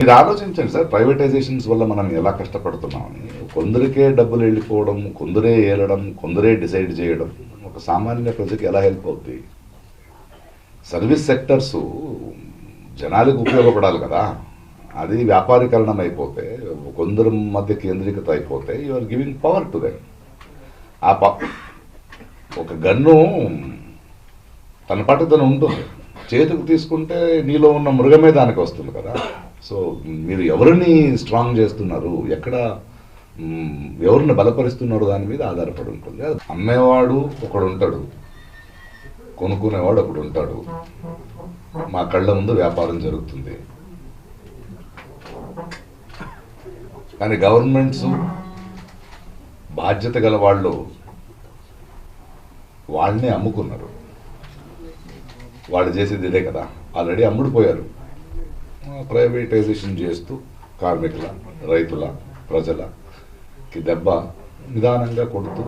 మీరు ఆలోచించండి సార్, ప్రైవేటైజేషన్స్ వల్ల మనం ఎలా కష్టపడుతున్నామని. కొందరికే డబ్బులు వెళ్ళిపోవడం, కొందరే ఏలడం, కొందరే డిసైడ్ చేయడం ఒక సామాన్య ప్రజకి ఎలా హెల్ప్ అవుతుంది? సర్వీస్ సెక్టర్స్ జనాలకు ఉపయోగపడాలి కదా. అది వ్యాపారీకరణం అయిపోతే, కొందరు మధ్య కేంద్రీకృత అయిపోతే you are giving power to them. ఆ ఒక గన్ను తన పాటు తను ఉంటుంది, చేతికి తీసుకుంటే నీలో ఉన్న మృగమే దానికి వస్తుంది కదా. సో మీరు ఎవరిని స్ట్రాంగ్ చేస్తున్నారు, ఎక్కడ ఎవరిని బలపరుస్తున్నారు దాని మీద ఆధారపడి ఉంటుంది. అమ్మేవాడు ఒకడు ఉంటాడు, కొనుక్కునేవాడు ఒకడు ఉంటాడు. మా కళ్ళ ముందు వ్యాపారం జరుగుతుంది. కానీ గవర్నమెంట్స్ బాధ్యత గల వాళ్ళు వాళ్ళని అమ్ముకున్నారు. వాళ్ళు చేసేది ఇదే కదా, ఆల్రెడీ అమ్ముడుపోయారు. ప్రైవేటైజేషన్ చేస్తూ కార్మికుల, రైతుల, ప్రజలకి దెబ్బ నిదానంగా కొడుతూ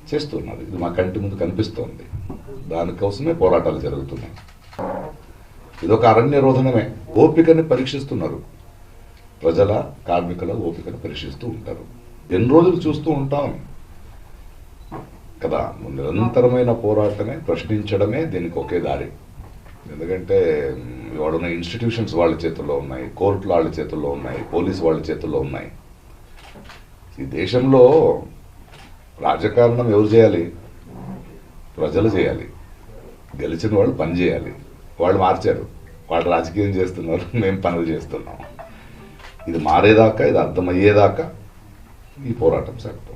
చేస్తున్నారు. ఇది మా కంటి ముందు కనిపిస్తోంది. దానికోసమే పోరాటాలు జరుగుతున్నాయి. ఇదొక అరణ్య రోధనమే. ఓపికని పరీక్షిస్తున్నారు. ప్రజల, కార్మికుల ఓపికను పరీక్షిస్తూ ఉంటారు. ఎన్ని రోజులు చూస్తూ ఉంటాం కదా. నిరంతరమైన పోరాటమే, ప్రశ్నించడమే దీనికి ఒకే దారి. ఎందుకంటే వాడున్న ఇన్స్టిట్యూషన్స్ వాళ్ళ చేతుల్లో ఉన్నాయి, కోర్టులు వాళ్ళ చేతుల్లో ఉన్నాయి, పోలీసు వాళ్ళ చేతుల్లో ఉన్నాయి. ఈ దేశంలో రాజకారణం ఎవరు చేయాలి? ప్రజలు చేయాలి. గెలిచిన వాళ్ళు పని చేయాలి. వాళ్ళు మార్చారు, వాళ్ళు రాజకీయం చేస్తున్నారు, మేము పనులు చేస్తున్నాం. ఇది మారేదాకా, ఇది అర్థమయ్యేదాకా ఈ పోరాటం సాగుతుంది.